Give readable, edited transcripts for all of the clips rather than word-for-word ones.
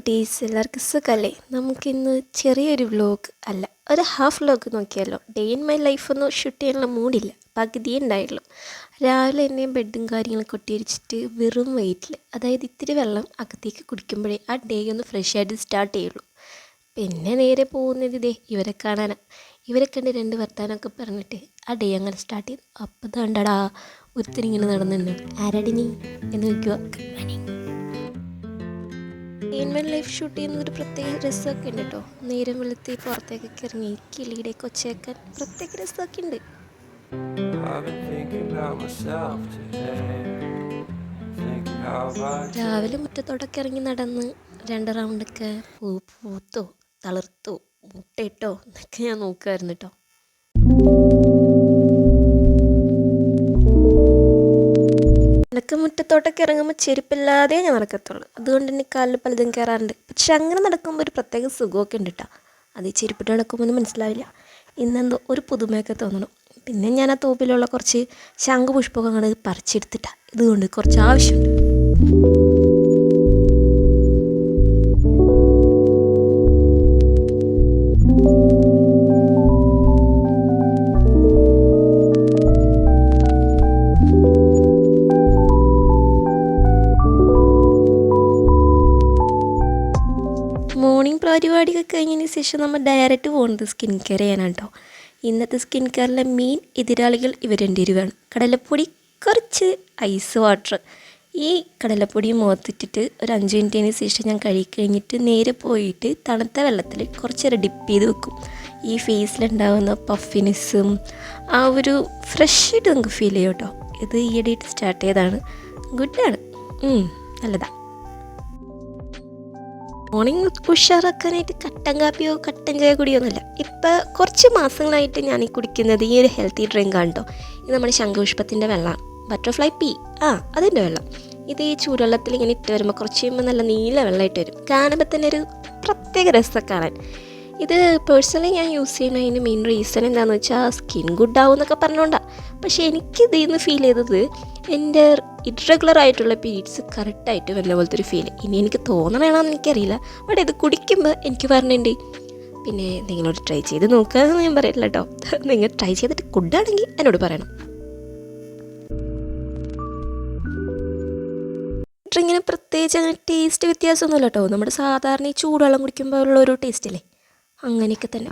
കുട്ടീസ് എല്ലാവർക്കും സുഖമല്ലേ? നമുക്കിന്ന് ചെറിയൊരു വ്ലോഗ് അല്ല, ഒരു ഹാഫ് വ്ലോഗ് നോക്കിയാലോ. ഡേ ഇൻ മൈ ലൈഫൊന്നും ഷൂട്ട് ചെയ്യാനുള്ള മൂഡില്ല, പകുതിയേ ഉണ്ടായുള്ളൂ. രാവിലെ തന്നെ ബെഡും കാര്യങ്ങളും കൊട്ടിയടിച്ചിട്ട് വെറും വെയിറ്റിൽ, അതായത് ഇത്തിരി വെള്ളം അകത്തേക്ക് കുടിക്കുമ്പോഴേ ആ ഡേ ഒന്ന് ഫ്രഷ് ആയിട്ട് സ്റ്റാർട്ട് ചെയ്യുള്ളൂ. പിന്നെ നേരെ പോകുന്നത് ഇതേ ഇവരെ കാണാനാണ്. ഇവരെ കണ്ട് രണ്ട് വർത്താനമൊക്കെ പറഞ്ഞിട്ട് ആ ഡേ അങ്ങനെ സ്റ്റാർട്ട് ചെയ്തു. അപ്പം കണ്ടടാ ഒരുത്തരിങ്ങനെ നടന്നിട്ടുണ്ട്. ആരാടി നീ എന്ന് നോക്കുക. ഇൻവൻ ലൈഫ് ഷൂട്ട് ചെയ്യുന്നത് ഒരു പ്രത്യേക രസമൊക്കെ ഉണ്ട് കേട്ടോ. നേരം വെളുത്തി പുറത്തേക്കൊക്കെ ഇറങ്ങി കിളിയുടെ കൊച്ചേക്കാൻ പ്രത്യേക രസമൊക്കെ ഉണ്ട്. രാവിലെ മുറ്റത്തോടൊക്കെ ഇറങ്ങി നടന്ന് 2 റൗണ്ടൊക്കെ പൂത്തോ തളിർത്തോ മുട്ടയിട്ടോ എന്നൊക്കെ ഞാൻ നോക്കുമായിരുന്നു കേട്ടോ. എനിക്ക് മുറ്റത്തോട്ടൊക്കെ ഇറങ്ങുമ്പോൾ ചെരുപ്പില്ലാതെ ഞാൻ നടക്കത്തുള്ളൂ. അതുകൊണ്ട് തന്നെ കാലിൽ പലതും കയറാറുണ്ട്. പക്ഷെ അങ്ങനെ നടക്കുമ്പോൾ ഒരു പ്രത്യേക സുഖമൊക്കെ ഉണ്ട് കേട്ടോ. അത് ഈ ചെരുപ്പിട്ട് നടക്കുമ്പോൾ മനസ്സിലാവില്ല. ഇന്നെന്തോ ഒരു പുതുമയൊക്കെ തോന്നണം. പിന്നെ ഞാൻ ആ തോപ്പിലുള്ള കുറച്ച് ശംഖുപുഷ്പമൊക്കെ അങ്ങോട്ട് പറിച്ചെടുത്തിട്ടാണ്. ഇതുകൊണ്ട് കുറച്ച് ആവശ്യമുണ്ട്. മോർണിംഗ് പരിപാടിയൊക്കെ കഴിഞ്ഞതിന് ശേഷം നമ്മൾ ഡയറക്റ്റ് പോകുന്നത് സ്കിൻ കെയർ ചെയ്യാനാണ് കേട്ടോ. ഇന്നത്തെ സ്കിൻ കെയറിലെ മെയിൻ എതിരാളികൾ ഇവർ രണ്ടുപേരുമാണ്. കടലപ്പൊടി, കുറച്ച് ഐസ് വാട്ടർ. ഈ കടലപ്പൊടി മുഖത്തിട്ടിട്ട് ഒരു 5 മിനിറ്റിന് ശേഷം ഞാൻ കഴുകിക്കഴിഞ്ഞിട്ട് നേരെ പോയിട്ട് തണുത്ത വെള്ളത്തിൽ കുറച്ചേരം ഡിപ്പ് ചെയ്ത് വെക്കും. ഈ ഫേസിലുണ്ടാകുന്ന പഫിനെസ്സും ആ ഒരു ഫ്രഷ് ആയിട്ട് നമുക്ക് ഫീൽ ചെയ്യും കേട്ടോ. ഇത് ഈയിടെയായിട്ട് സ്റ്റാർട്ട് ചെയ്തതാണ്. ഗുഡാണ്, നല്ലതാണ്. മോർണിംഗ് ഉഷാറാക്കാനായിട്ട് കട്ടൻ കാപ്പിയോ കട്ടൻ ചായ കുടിയൊന്നുമില്ല. ഇപ്പം കുറച്ച് മാസങ്ങളായിട്ട് ഞാൻ ഈ കുടിക്കുന്നത് ഈ ഒരു ഹെൽത്തി ഡ്രിങ്കാണ് കേട്ടോ. ഇത് നമ്മുടെ ശംഖുപുഷ്പത്തിൻ്റെ വെള്ളമാണ്. ബട്ടർഫ്ലൈ പീ അതിൻ്റെ വെള്ളം. ഇത് ഈ ചൂടുവെള്ളത്തിൽ ഇങ്ങനെ ഇട്ട് വരുമ്പോൾ കുറച്ച് കഴിയുമ്പോൾ നല്ല നീല വെള്ളമായിട്ട് വരും. കാണുമ്പോൾ തന്നെ ഒരു പ്രത്യേക രസം കാണാൻ. ഇത് പേഴ്സണലി ഞാൻ യൂസ് ചെയ്യുന്നതിന് മെയിൻ റീസൺ എന്താണെന്ന് വെച്ചാൽ സ്കിൻ ഗുഡാവും എന്നൊക്കെ പറഞ്ഞുകൊണ്ടാണ്. പക്ഷേ എനിക്കിതിൽ നിന്ന് ഫീൽ ചെയ്തത് എൻ്റെ ഇറഗുലർ ആയിട്ടുള്ള പീരീഡ്സ് കറക്റ്റായിട്ട് വരുന്ന പോലത്തെ ഒരു ഫീൽ. ഇനി എനിക്ക് തോന്നണമെന്ന് എനിക്കറിയില്ല. ബട്ട് ഇത് കുടിക്കുമ്പോൾ എനിക്ക് പറഞ്ഞിട്ടുണ്ട്. പിന്നെ നിങ്ങളോട് ട്രൈ ചെയ്ത് നോക്കുക എന്ന് ഞാൻ പറയില്ല കേട്ടോ. നിങ്ങൾ ട്രൈ ചെയ്തിട്ട് ഗുഡാണെങ്കിൽ എന്നോട് പറയണം. ഡ്രിങ്കിന് പ്രത്യേകിച്ച് അങ്ങനെ ടേസ്റ്റ് വ്യത്യാസമൊന്നുമില്ല കേട്ടോ. നമ്മുടെ സാധാരണ ഈ ചൂടുവെള്ളം കുടിക്കുമ്പോൾ ഉള്ള ഒരു ടേസ്റ്റ് അല്ലേ, അങ്ങനെയൊക്കെ തന്നെ.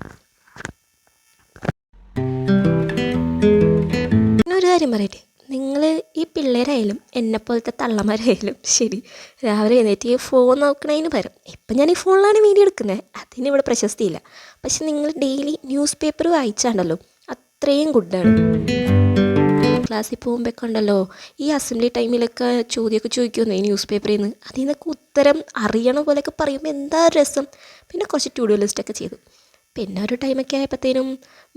പിന്നെ ഒരു കാര്യം പറയട്ടെ, നിങ്ങൾ ഈ പിള്ളേരായാലും എന്നെപ്പോലത്തെ തള്ളമാരായാലും ശരി, രാവിലെ എഴുന്നേറ്റ് ഈ ഫോൺ നോക്കണതിന് പകരം ഇപ്പം ഞാൻ ഈ ഫോണിലാണ് വീഡിയോ എടുക്കുന്നത്, അതിന് ഇവിടെ പ്രശസ്തിയില്ല. പക്ഷെ നിങ്ങൾ ഡെയിലി ന്യൂസ് പേപ്പർ വായിച്ചാണ്ടല്ലോ, അത്രയും ഗുഡാണ്. ക്ലാസ്സിൽ പോകുമ്പോഴൊക്കെ ഉണ്ടല്ലോ, ഈ അസംബ്ലി ടൈമിലൊക്കെ ചോദ്യമൊക്കെ ചോദിക്കുമെന്ന് ഈ ന്യൂസ് പേപ്പറിൽ നിന്ന്. അതിൽ നിന്നൊക്കെ ഉത്തരം അറിയണ പോലെയൊക്കെ പറയുമ്പോൾ എന്താ രസം. പിന്നെ കുറച്ച് ടു ഡു ലിസ്റ്റൊക്കെ ചെയ്തു. പിന്നെ ഒരു ടൈമൊക്കെ ആയപ്പോഴത്തേനും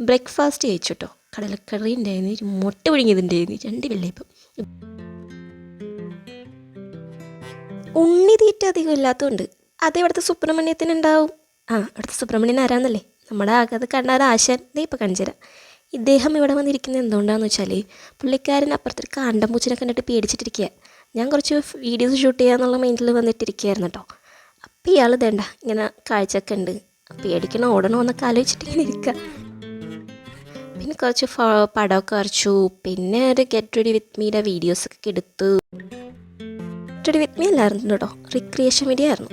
ബ്രേക്ക്ഫാസ്റ്റ് കഴിച്ചു കേട്ടോ. കടലക്കറി ഉണ്ടായിരുന്നു, മുട്ട പുഴുങ്ങിയതുണ്ടായിരുന്നു, 2 വെള്ളയപ്പം. ഉണ്ണി തീറ്റ അധികം ഇല്ലാത്തതുകൊണ്ട് അത് ഇവിടുത്തെ സുബ്രഹ്മണ്യത്തിനുണ്ടാവും. ഇവിടുത്തെ സുബ്രഹ്മണ്യൻ ആരാന്നല്ലേ, നമ്മുടെ ആകെ കണ്ടാൽ ആശാൻ. ദേ ഇപ്പോൾ കാണിച്ചു തരാം. ഇദ്ദേഹം ഇവിടെ വന്നിരിക്കുന്നത് എന്തുകൊണ്ടാണെന്ന് വെച്ചാൽ പുള്ളിക്കാരൻ അപ്പുറത്തൊരു കാണ്ടമ്പൂച്ചിനെ കണ്ടിട്ട് പേടിച്ചിട്ടിരിക്കുക. ഞാൻ കുറച്ച് വീഡിയോസ് ഷൂട്ട് ചെയ്യാന്നുള്ള മൈൻഡിൽ വന്നിട്ടിരിക്കുകയായിരുന്നു കേട്ടോ. അപ്പോൾ ഇയാൾ ഇതേണ്ട ഇങ്ങനെ കാഴ്ചയൊക്കെ ഉണ്ട്, പേടിക്കണോ ഓടണോ എന്നൊക്കെ ആലോചിച്ചിട്ട് ഇങ്ങനെ ഇരിക്കുക. പിന്നെ കുറച്ച് പടമൊക്കെ വരച്ചു. പിന്നെ ഒരു ഗെറ്റ് റെഡി വിത്ത് മീയുടെ വീഡിയോസൊക്കെ എടുത്തു. ഗെറ്റ് റെഡി വിത്ത് മീ അല്ലായിരുന്നു കേട്ടോ, റിക്രിയേഷൻ വീഡിയോ ആയിരുന്നു.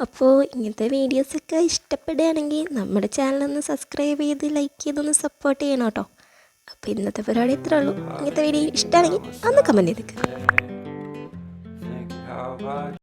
അപ്പോൾ ഇങ്ങനത്തെ വീഡിയോസൊക്കെ ഇഷ്ടപ്പെടുകയാണെങ്കിൽ നമ്മുടെ ചാനലൊന്ന് സബ്സ്ക്രൈബ് ചെയ്ത് ലൈക്ക് ചെയ്തൊന്ന് സപ്പോർട്ട് ചെയ്യണം കേട്ടോ. അപ്പോൾ ഇന്നത്തെ പരിപാടി ഇത്രേ ഉള്ളൂ. ഇങ്ങനത്തെ വീഡിയോ ഇഷ്ടമാണെങ്കിൽ ഒന്ന് കമൻറ്റ് ചെയ്തേക്കുക.